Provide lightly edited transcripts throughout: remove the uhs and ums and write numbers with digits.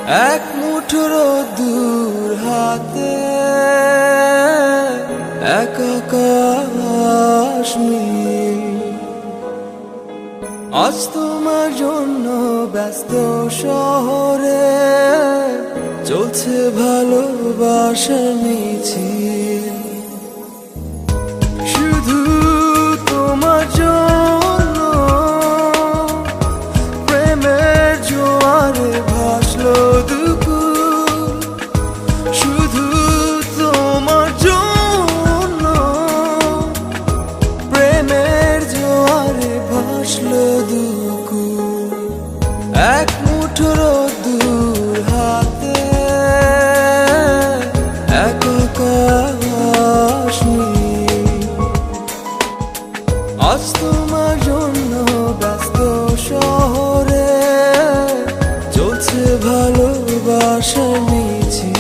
এক মুঠো রোদ্দুর হাতে এক আকাশ নীল। আজ তোমার জন্য ব্যস্ত শহরে চলছে ভালোবাসার মিছিল। শুধু তোমার জন্য প্রেমের জোয়ারে ভাসলো দুকুল। শুধু তোমার জন্য প্রেমের জোয়ারে ভাসলো দুকুল। এক মুঠো রোদ্দুর হাতে এক আকাশ নীল। আজ তোমার জন্য ব্যস্ত শহরে চলছে ভালোবাসার মিছিল।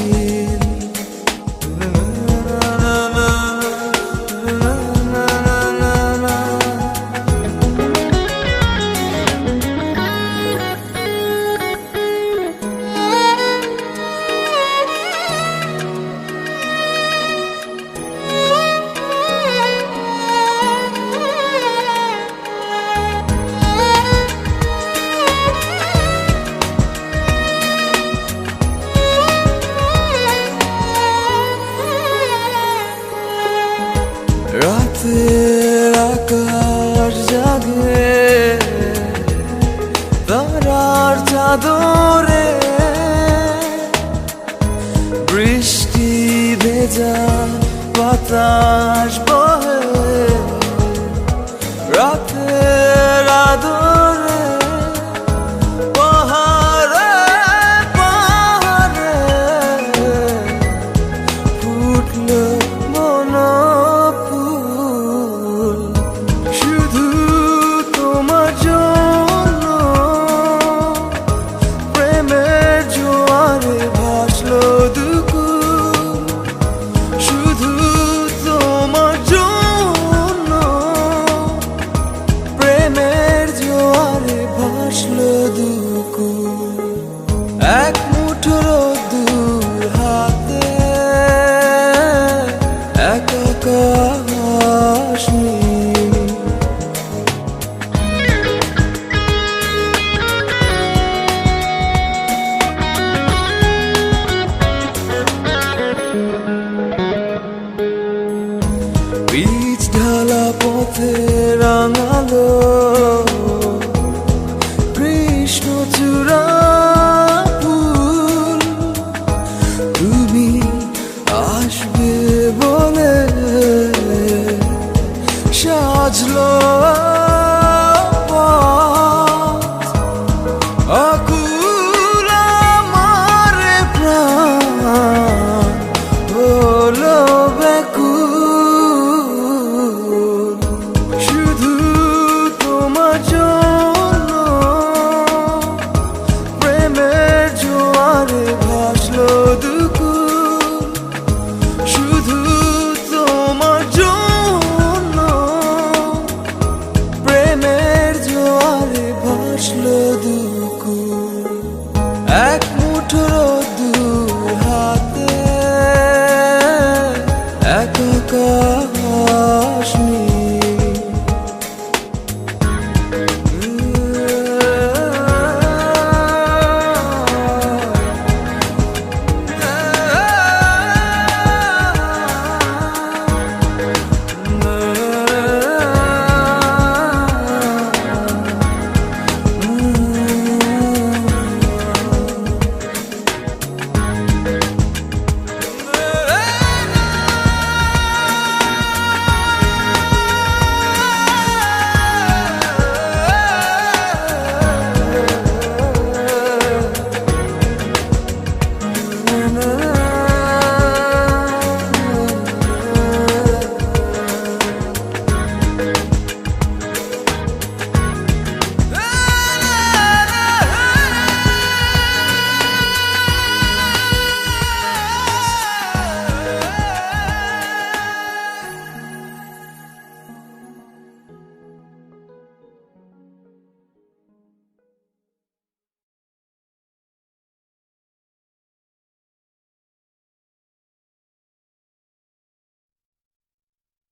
রাতের আকাশ জাগে তারার চাদরে, বৃষ্টি ভেজা বাতাস বহে রাতের আদরে। পাহাড়ে পাহাড়ে ফুটলো বনফুল। শুধু তোমার জন্য প্রেমের জোয়ারে ভাসলো দুকুল। শুধু তোমার জন্য প্রেমের জোয়ারে ভাসলো দুকুল। এক মুঠো রোদ্দুর হাতে এক আকাশ নীল। বীজ ঢালা পথে রাঙালো কৃষ্ণচূড়া ফুল। তুমি আসবে বলে সাজলো পথ। আকুল আমার প্রাণ হলো ব্যাকুল। শুধু তোমার জন্য প্রেমের জোয়ারে ভাসলো দুকুল। শুধু তোমার জন্য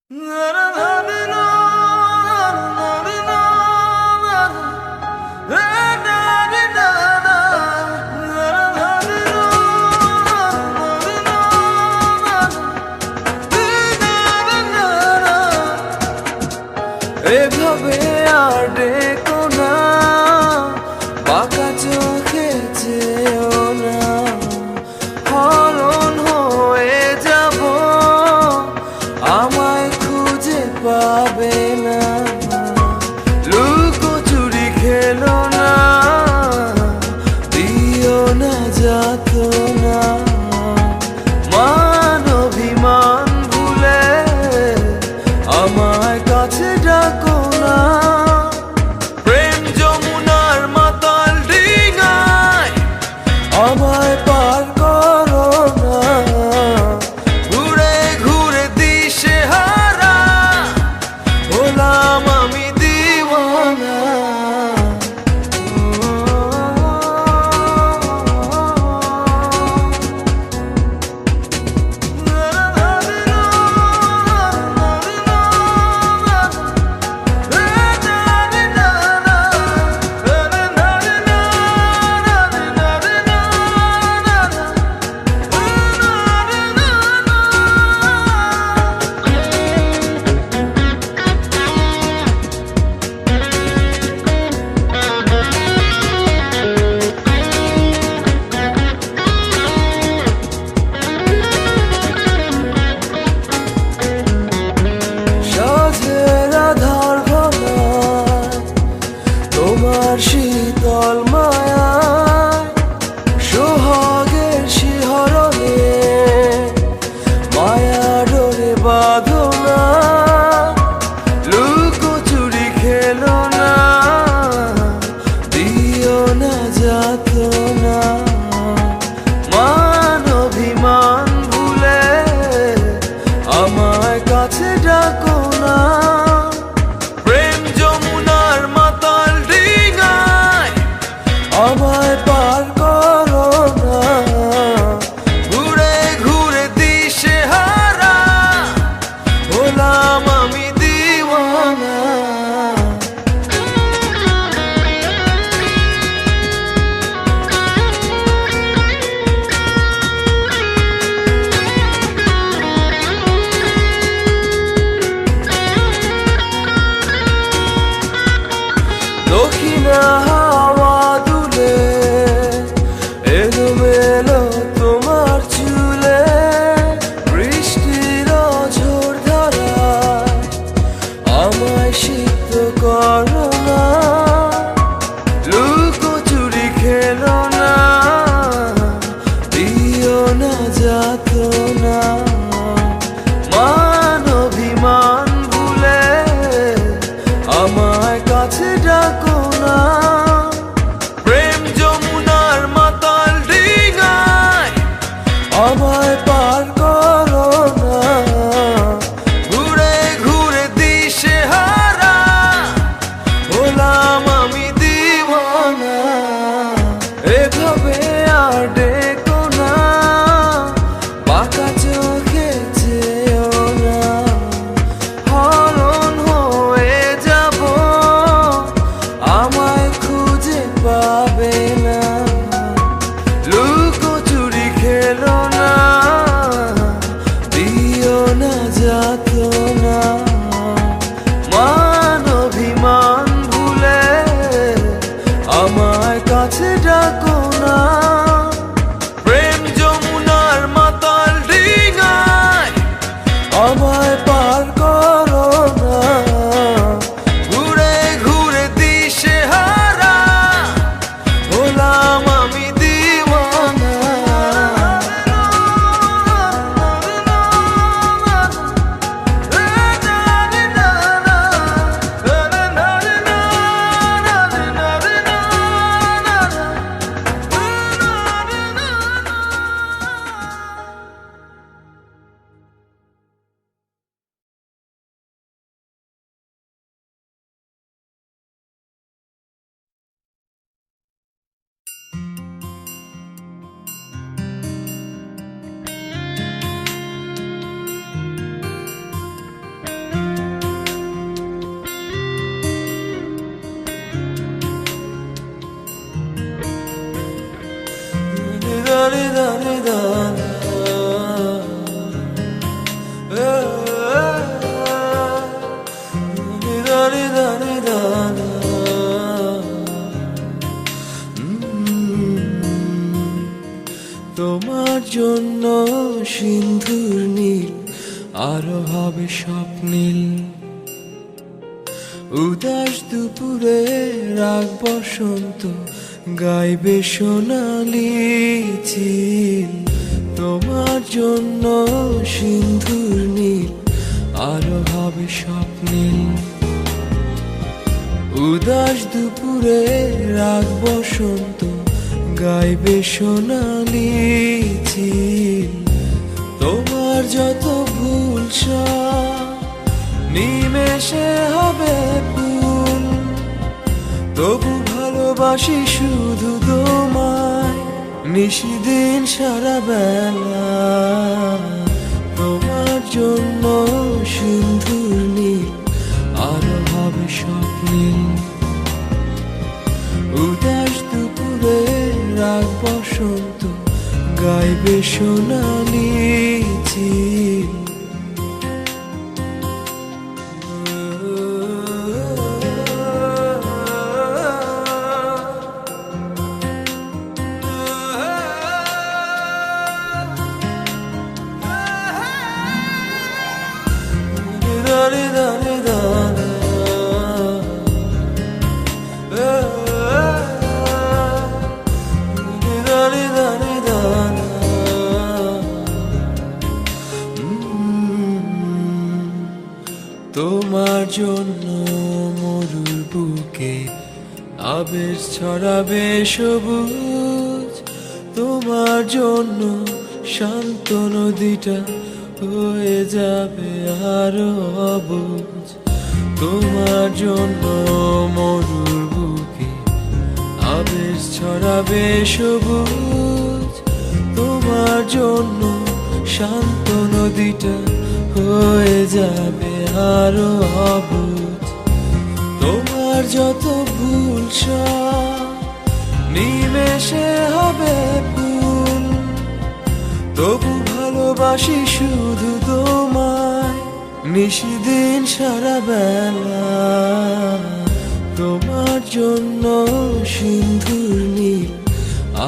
এভাবে আর ডেকো না, বাঁকা চোখে চেয়েও না, হরণ হয়ে যাব, আমায় খুঁজে পাবে না। লুকোচুরি খেলো না, দিও না যাতনা, মান অভিমান ভুলে আমায় কাছে ডাকো না। প্রেম যমুনার মাতাল ডিঙায় আমায় পার করো না, ঘুরে ঘুরে দিশে হারা হলাম আমি দিওয়ানা। তোমার শীতল মায়ায় সোহাগের শিহরণে মায়া ডোরে বাঁধো না, লুকোচুরি খেলো না, দিও না যাতনা, মান অভিমান ভুলে আমায় কাছে ডাকো না। আমায় পার করো না, ঘুরে ঘুরে দিশে হারা হলাম আমি দিওয়ানা। দক্ষিণা হাওয়া এলোমেলো তোমার চুলে বৃষ্টির ঝড় ধারায় আমায় সিদ্ধ করো না, লুকোচুরি খেলো না, দিও না যাতনা, মান অভিমান ভুলে আমায় কাছে ডাকো না। আমায় পার করো না, ঘুরে ঘুরে দিশে হারা হলাম স্বপ্নীল। উদাস দুপুরে রাগ বসন্ত গাইবে সোনালি চিল। তোমার জন্য সিন্ধুর নীল আরো হবে স্বপ্নীল। উদাস দুপুরে রাগ বসন্ত গাইবে সোনালি চিল। তোমার যত ভুল সব নিমেষে হবে ফুল। তবু ভালোবাসি শুধু তোমায় নিশিদিন সারা বেলা। তোমার জন্য সিন্ধুর নীল আরো হবে স্বপ্নীল। উদাস দুপুরে রাগ বসন্ত গাইবে সোনালি চিল। তোমার জন্য মরুর বুকে আবেশ ছড়াবে সবুজ। তোমার জন্য শান্ত নদীটা হয়ে যাবে আরো অবুঝ। তোমার জন্য মরুর বুকে আবেশ ছড়াবে সবুজ। তোমার জন্য শান্ত নদীটা হয়ে যাবে আরো অবুঝ। তোমার যত ভুল সব নিমেষে হবে ফুল। তবু ভালোবাসি শুধু তোমায় নিশিদিন সারা বেলা। তোমার জন্য সিন্ধুর নীল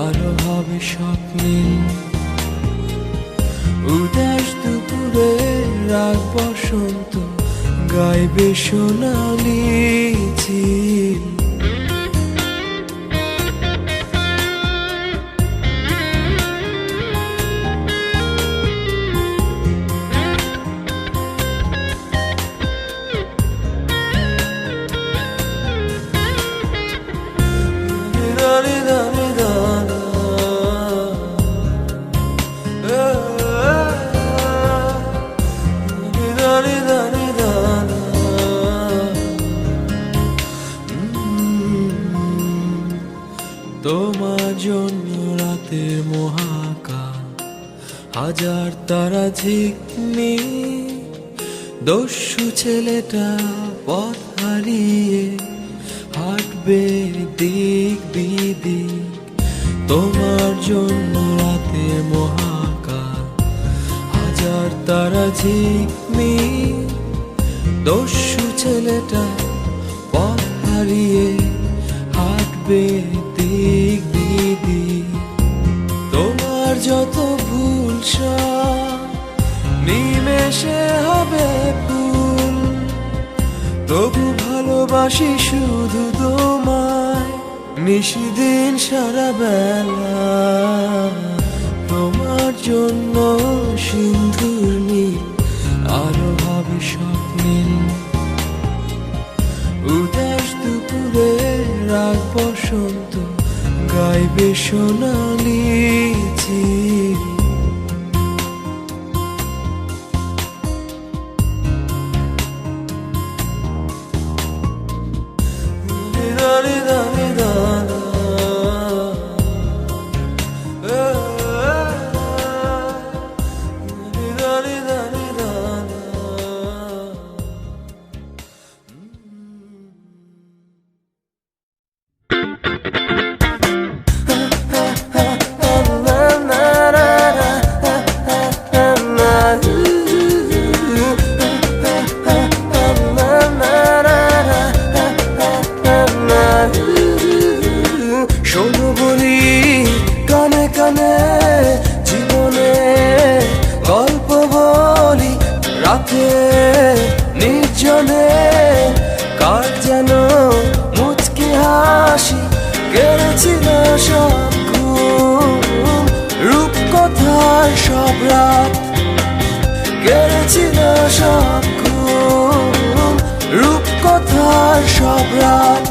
আরো হবে স্বপ্নীল। উদাস দুপুরে রাগ বসন্ত গাইবে সোনালি চিল। তোমার জন্য রাতের মহাকাল হাজার তারা ঝিকমি। দস্যু ছেলেটা পথ হারিয়ে হাঁটবে দিক বিদিক। তোমার জন্য রাতের মহাকাল হাজার তারা ঝিকমি। দস্যু ছেলেটা পথ হারিয়ে হাঁটবে দিক বিদিক। তোমার যত ভুল সব নিমেষে হবে ফুল। তবু ভালোবাসি শুধু তোমায় নিশিদিন সারা বেলা। তোমার জন্য সিন্ধুর নীল আরো হবে স্বপ্নীল। উদাস দুপুরে রাগ বসন্ত গাইবে সোনালি চিল। যেন মুচকি হাসি কেড়েছিল সব ঘুম, রূপকথার সব রাত কেড়েছিল সব ঘুম, রূপকথার সব রাত।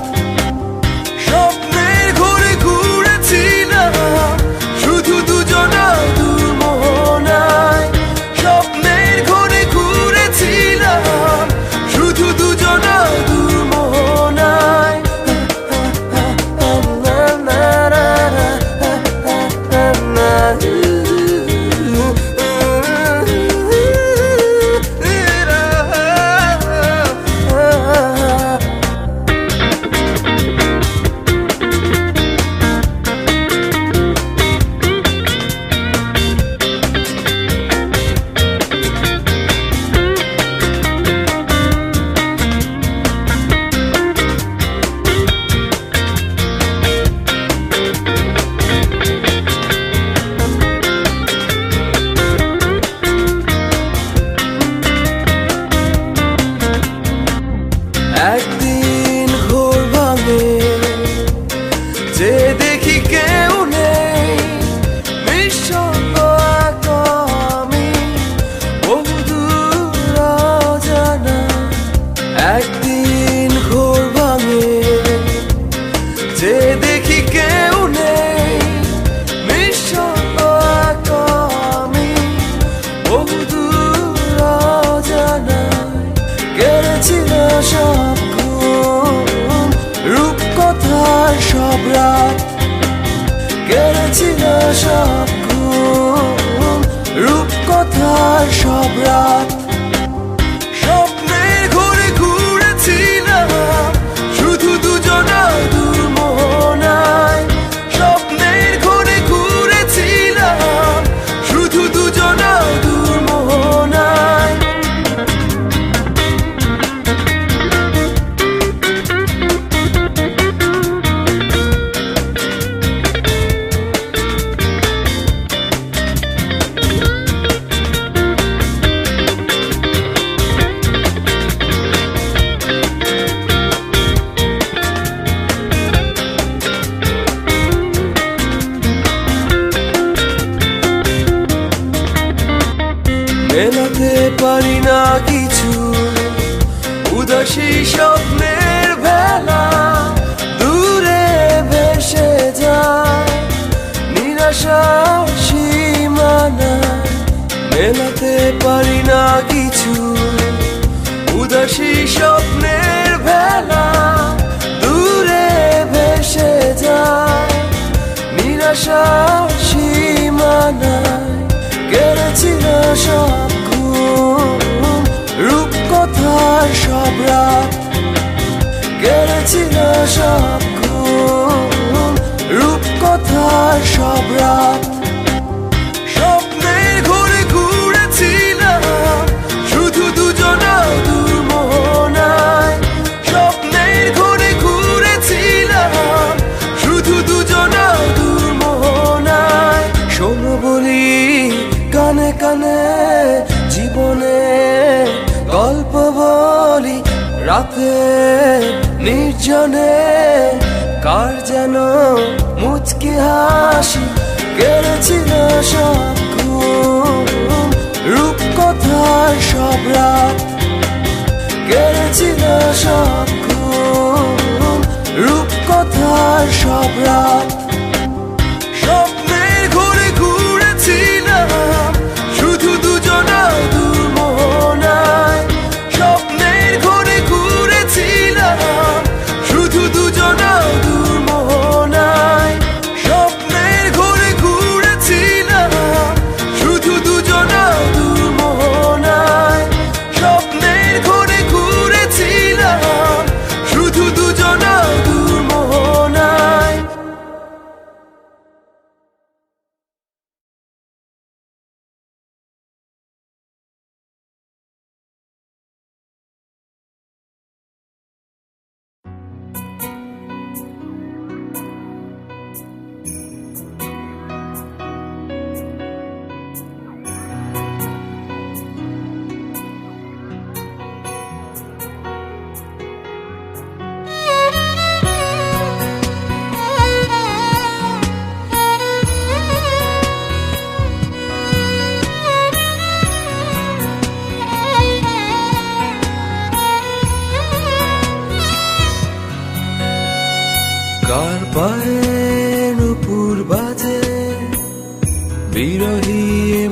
স্বপ্নের ঘুরে ঘুরেছিলাম শুধু দুজনা দুর্মোহনায়, স্বপ্নের ঘুরে ঘুরেছিলাম শুধু দুজনা দুর্মোহনায়। একদিন ঘোর ভাঙে যে দেখি কেউ নেই, নিঃসঙ্গ একা আমি বহুদূর অজানা। একদিন ঘোর ভাঙে যে দেখি কেউ নেই, নিঃসঙ্গ একা আমি বহুদূর অজানা। কেড়েছিল সব ঘুম, রূপকথার সব রাত কেড়েছিল সব ঘুম, রূপকথার সব রাত। স্বপ্নের ঘুরে ঘুরেছিলাম শুধু দুজনা দুর্মোহনায়, স্বপ্নের ঘুরে ঘুরেছিলাম শুধু দুজনা দুর্মোহনায়। মেলাতে পারি না কিছু উদাসী স্বপ্নের ভেলা, দূরে ভেসে যায় নিরাশার সীমানা। মেলাতে পারি না কিছু উদাসী স্বপ্নের ভেলা, দূরে ভেসে যায় নিরাশার সীমানা। কেড়েছিল সব ঘুম, রূপকথার সব রাত কেড়েছিল সব ঘুম, রূপকথার সব রাত। স্বপ্নের ঘুরে ঘুরেছিলাম শুধু দুজনা দুর্মোহনায়, স্বপ্নের ঘুরে ঘুরেছিলাম শুধু দুজনা দুর্মোহনায়। শোনো বলি কানে কানে জীবনে গল্প বলি, রাতে নির্জনে কার যেন মুচকি হাসি কেড়েছিল সব ঘুম, রূপকথার সব রাত কেড়েছিল সব ঘুম, রূপকথার সব রাত। স্বপ্নের ঘুরে ঘুরেছিলাম শুধু দুজনা দুর্মোহনায়, স্বপ্নের ঘুরে ঘুরেছিলাম শুধু দুজনা দুর্মোহনায়, স্বপ্নের ঘুরে ঘুরেছিলাম শুধু দুজনা দুর্মোহনায়, স্বপ্নের ঘুরে ঘুরেছিলাম শুধু দুজনা দুর্মোহনায়। কার পায়ে নুপুর বাজে বিরহী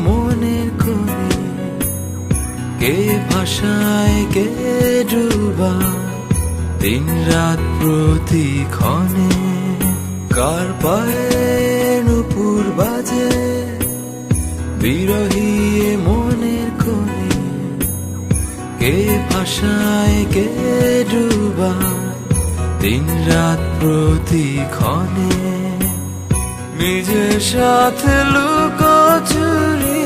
মনের কোণে, কে ভাষায় কে ডুবা দিন রাত প্রতিক্ষণে। কার পায়ে নুপুর বাজে বিরহী মনের কোণে, কে ভাষায় কে ডুবা দিন রাত প্রতিক্ষণে। নিজের সাথে লুকোচুরি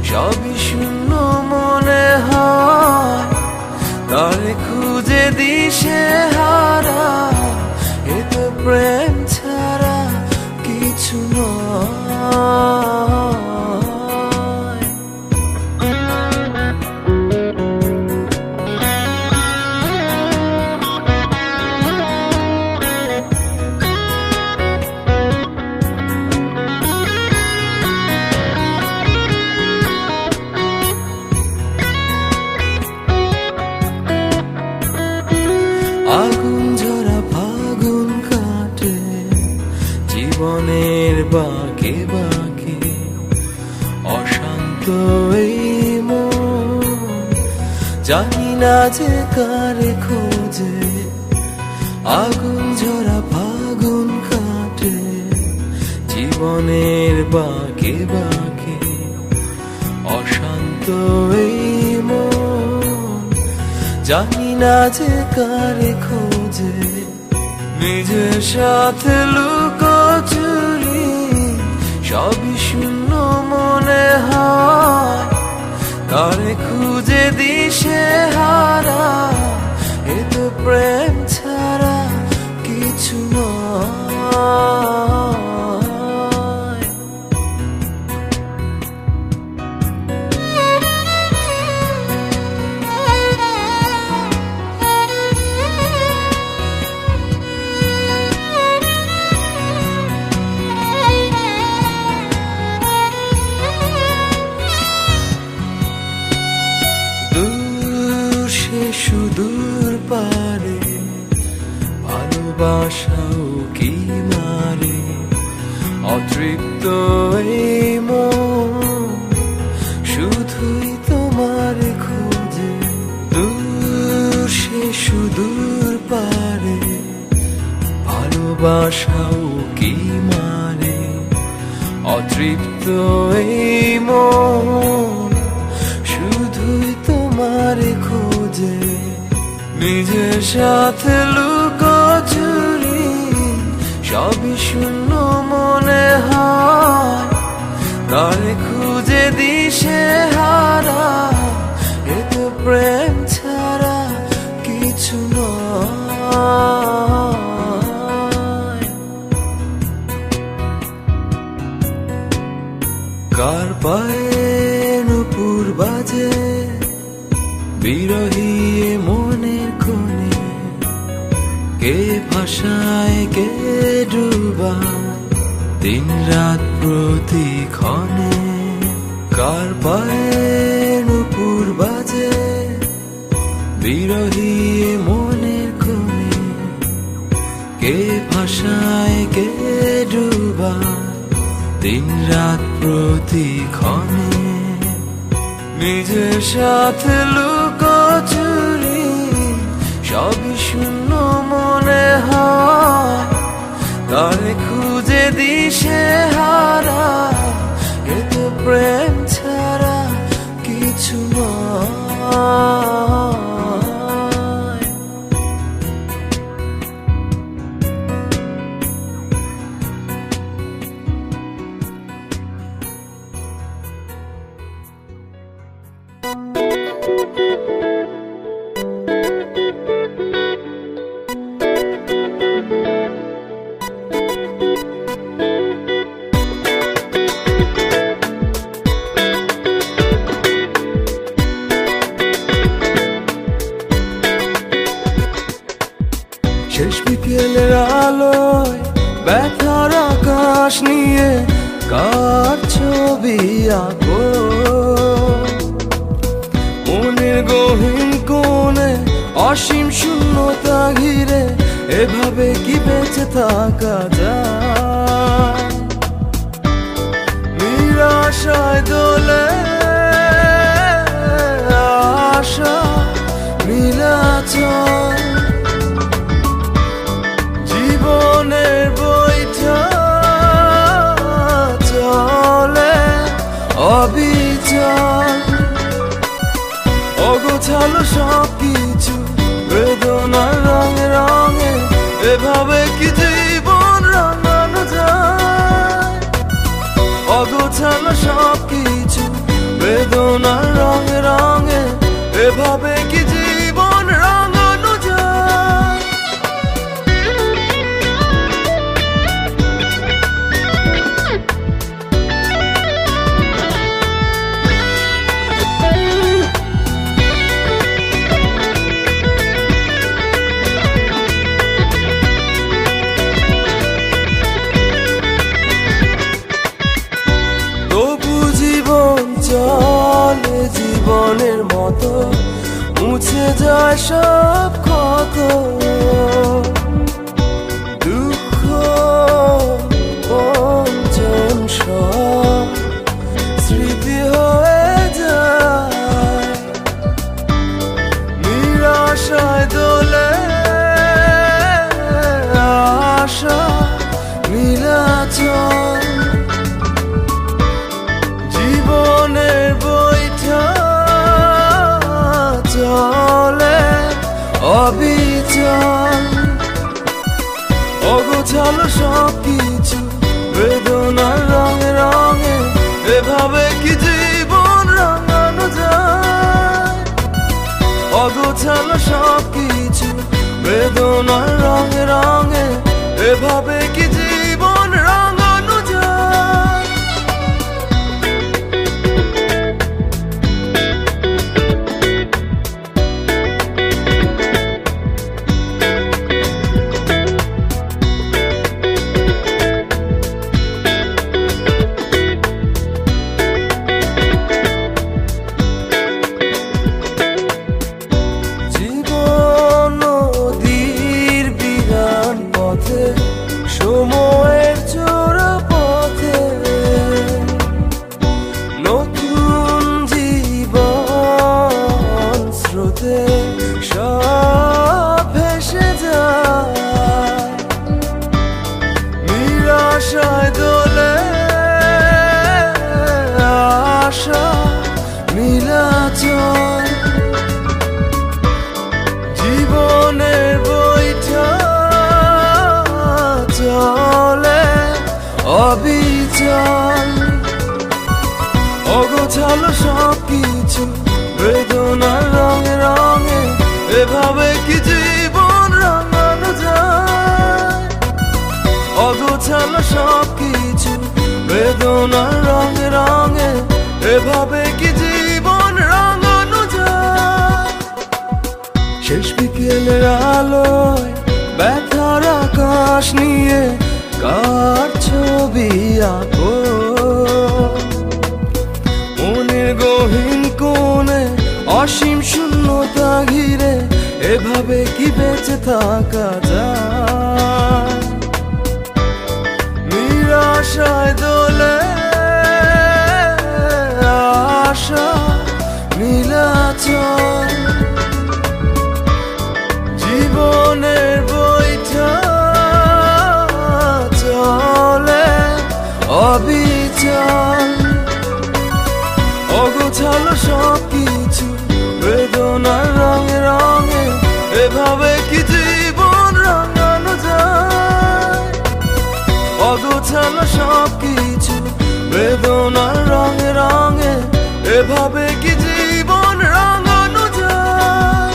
সবই শূন্য মনে হয়, তারে খুঁজে দিশে হারা এ তো প্রেম ছাড়া কিছু নয়। আগুন ঝরা ফাগুন কাটে জীবনের বাঁকে বাঁকে, অশান্ত এই মন জানি না যে কারে খোঁজে। আগুন ঝরা ফাগুন কাটে জীবনের বাঁকে বাঁকে, অশান্ত এই মন জানি না যে কারে খোঁজে। নিজের সাথে লুকোচুরি সবই শূন্য মনে হয়, তারে খুঁজে দিশে হারা এ তো প্রেম ছাড়া কিছু নয়। সুদূর পারে ভালোবাসাও কি মারে, অতৃপ্ত এই মন শুধুই তোমার খোঁজে। দূর সে সুদূর পারে ভালোবাসাও কি মারে, অতৃপ্ত এই মন শুধুই তোমার খোঁজে। নিজের সাথে লুকোচুরি সবই শূন্য মনে হয়, তারে খুঁজে দিশে হারা এ তো প্রেম ছাড়া কিছু নয়। কার পায়ে নুপুর বাজে বিরহী মনের কোণে, কে ভাষায় কে ডুবা দিন রাত প্রতিক্ষণে। কার পায়ে নুপুর বাজে বিরহী মনের কোণে, কে ভাষায় কে ডুবা দিন রাত প্রতিক্ষণে। নিজের সাথে লুকোচুরি সবই শূন্য মনে হয়, তারে খুঁজে দিশে হারা এ তো প্রেম ছাড়া কিছু নয়। শেষ বিকেলের আলোয় ব্যথার আকাশ নিয়ে কার ছবি আঁকো, মনের গহীন কোণে অসীম শূন্যতা ঘিরে এভাবে কি বেঁচে থাকা যায়? নিরাশায় দোলে আশা নীলাচল, জীবনের বইটা চলে অবিচল। অগোছালো সবকিছু বেদনার রঙে রঙে, এভাবে কি জীবন রাঙানো যায়? অগোছালো সবকিছু বেদনার রঙে রঙে, এভাবে কি জীবন রাঙানো যায়? তবু জীবন চলে জীবনের মতো, মুছে যায় সব ক্ষত। দুঃখ বঞ্চন সব স্মৃতি হয়ে যায়। নিরাশায় দোলে আশা নীলাচল, জীবনের বইটা চলে অবিচল। অগোছালো সবকিছু বেদনার রঙে রঙে, এভাবে কি জীবন রাঙানো যায়? অগোছালো সবকিছু বেদনার রঙে রঙে, এভাবে কি জীবন রাঙানো যায়? সময়ের চোরা পথে নতুন জীবন স্রোতে সব ভেসে যায়। নিরাশায় দোলে আশা নীলাচল, জীবনের বইটা চলে অবিচল। অগোছালো সবকিছু বেদনার রঙে রঙে, এভাবে কি জীবন রাঙানো যায়? অগোছালো সবকিছু বেদনার রঙে রঙে, এভাবে কি জীবন রাঙানো যায়? শেষ বিকেলের আলোয় ব্যথার আকাশ নিয়ে কার ছবি আঁকো? মনের গহীন কোণে অসীম শূন্যতা ঘিরে, এভাবে কি বেঁচে থাকা যায়? নিরাশায় দোলে আশা নীলাচল, জীবনের বইটা চলে অবিচল। অগোছালো সবকিছু বেদনার রঙে রঙে, এভাবে কি জীবন রাঙানো যায়? অগোছালো সবকিছু বেদনার রঙে রঙে, এভাবে কি জীবন রাঙানো যায়?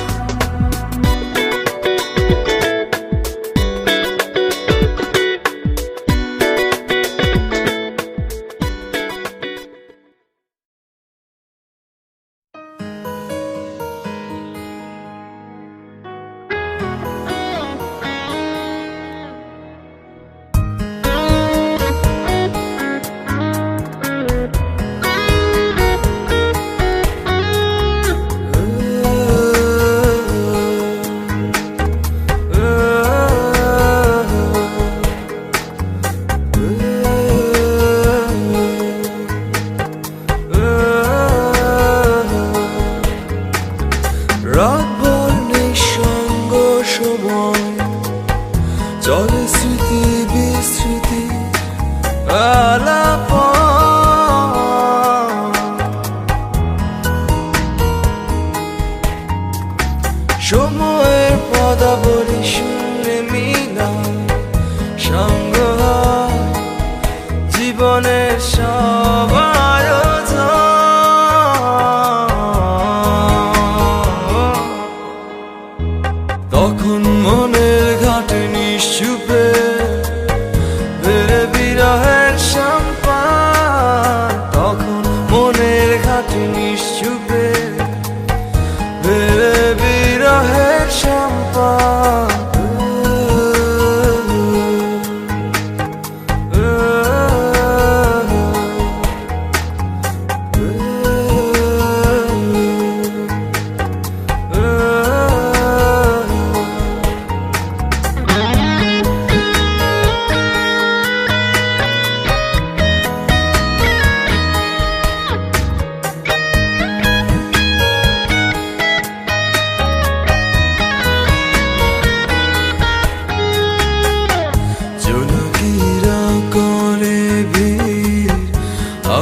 সময় চলে স্মৃতি বিস্মৃতি আলাপন। সময়ের পদাবলী শুনে মিলায় সঙ্গ হয় জীবনের সব আয়োজন। তখন মনের ঘাটে নিশ্চুপে বেড়ে বিরহের সম্পান। তখন মনের ঘাটে নিশ্চুপে বেড়ে বিরহের সম্পান।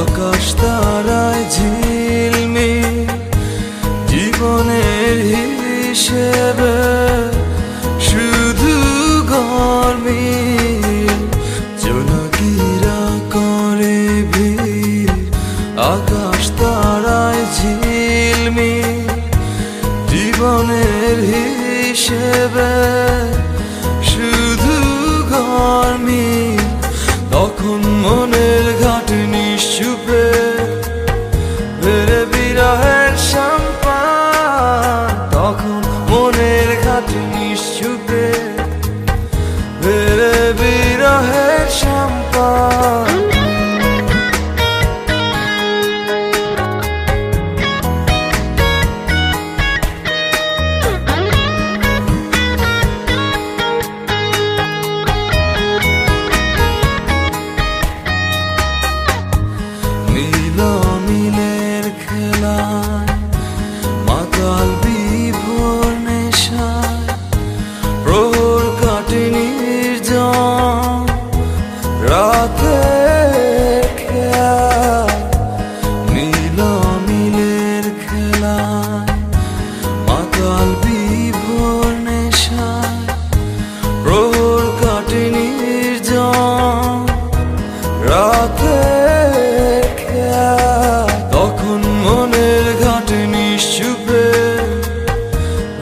আকাশ তারায় ঝিলমিল জীবনের হিসেবে শুধু গরমিল। জোনাকিরা করে ভিড় আকাশ তারায় ঝিলমিল জীবনের হিসেবে শুধু গরমিল। তখন মনের ঘাটে নিশ্চুপে বেড়ে বিরহের সম্পান। তখন মনের ঘাটে নিশ্চুপে বেড়ে বিরহের সম্পান। মিলের খেলায় মাতাল বিভোর নেশায় প্রহর কাটে নির্জন রাতের খেলায়। মিলের খেলায় মাতাল বিভোর নেশায় প্রহর কাটে নির্জন রাতের। তখন মনের ঘাটে নিশ্চুপে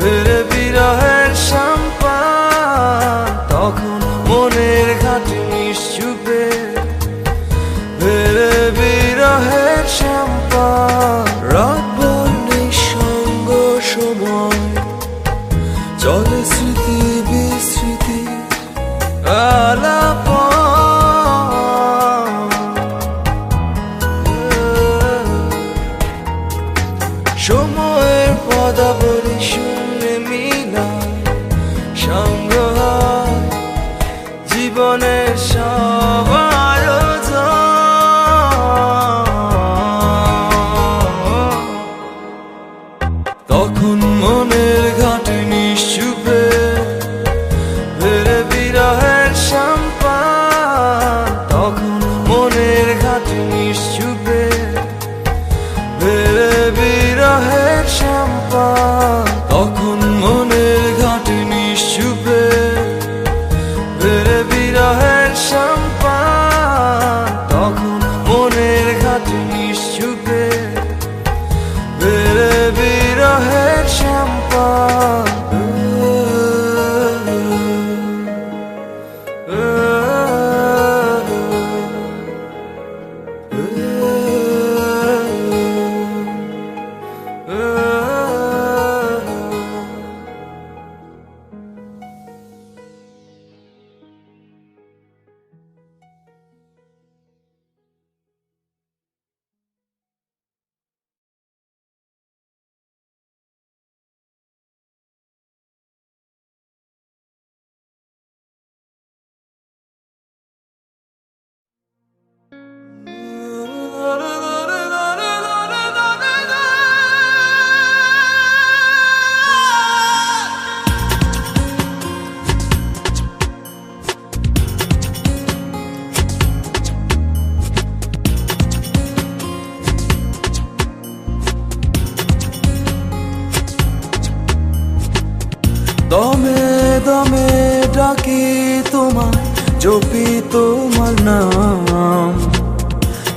বেড়ে বিরহের সম্পান। তখন মনের ঘাটে নিশ্চুপে বেড়ে বিরহের সম্পান। রাতভর নিঃসঙ্গ সময় চলে স্মৃতি বিস্মৃতি আলাপন। সময়ের পদাবলী শুনে মিলায় সঙ্গ হয় জীবনের সব আয়োজন। তখন মনের ঘাটে নিশ্চুপে বেড়ে বিরহের সম্পান। তখন মনের ঘাটে নিশ্চুপে বেড়ে বিরহের সম্পান। তখন মনের ঘাটে নিশ্চুপে বেড়ে বিরহের সম্পান। তখন মনের ঘাটে নিশ্চুপে বেড়ে বিরহের সম্পান। ডাকি তোমায়, জপি তোমার নাম।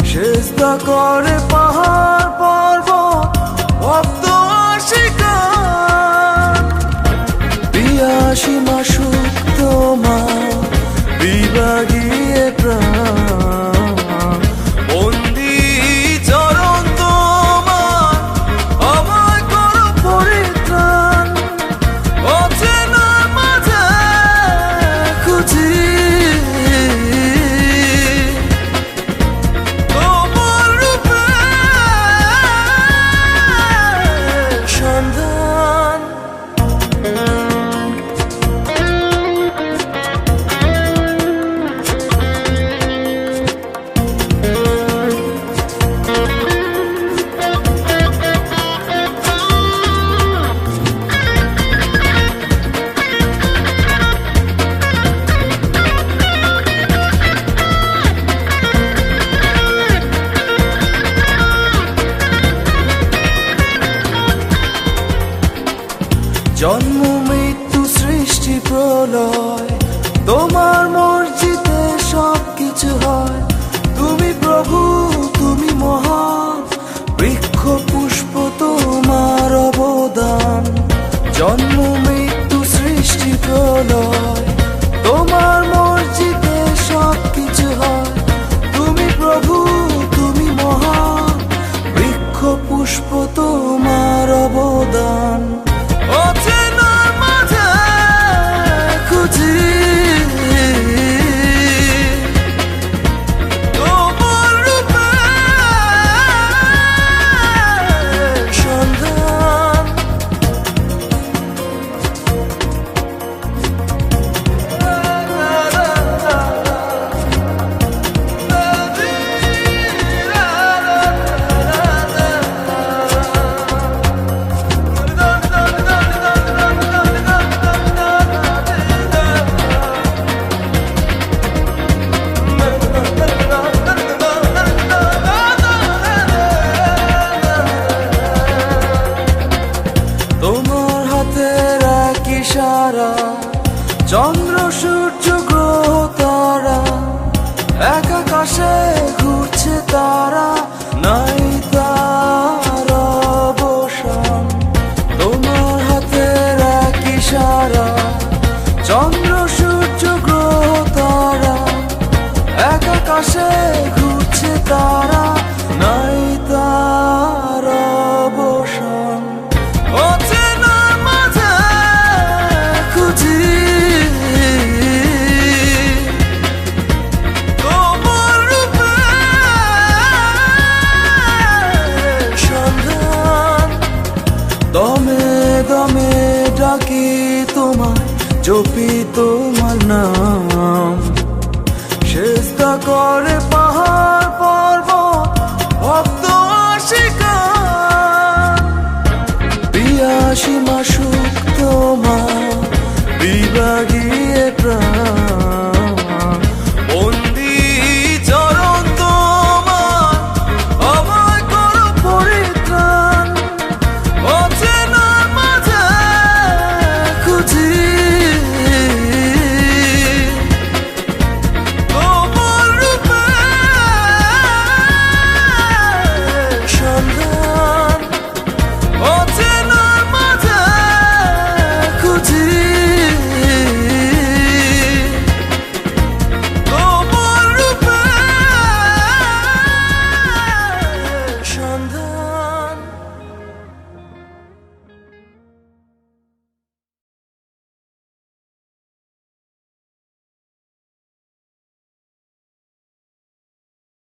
সেজদা করে পাহাড় পর্বত, ভক্ত শিকার। পিয়াসী মাসুক তোমার, বিভাগিয়ে প্রাণ। বন্দি চরণ তোমার, আমায় করো পরিত্রাণ। অচেনার মাঝে খুঁজি তোমার রূপের সন্ধান। জন্ম মৃত্যু সৃষ্টি প্রলয়, তোমার মর্জিতে সবকিছু হয়। তুমি প্রভু, তুমি মহান, বৃক্ষ পুষ্প তোমার অবদান। জন্ম মৃত্যু সৃষ্টি প্রলয়, তোমার মর্জিতে সবকিছু হয়। তুমি প্রভু, তুমি মহান, বৃক্ষ পুষ্প তোমার অবদান। অচেনার মাঝে খুঁজি তোমার রূপের সন্ধান। তোমার হাতের এক ইশারা, চন্দ্র সূর্য গ্রহ তারা, এক আকাশে ঘুরছে তারা, নাই তার অবসান। তোমার হাতের এক ইশারা, চন্দ্র সূর্য গ্রহ তারা, এক আকাশে ঘুরছে তারা, নাই তার অবসান। অচেনার মাঝে খুঁজি তোমার রূপের সন্ধান। দমে দমে ডাকি তোমায়, জপি তোমার নাম। সেজদা করে পাহাড় পর্বত, ভক্ত শিকার। পিয়াসী মাসুক তোমার, বিভাগিয়ে প্রাণ।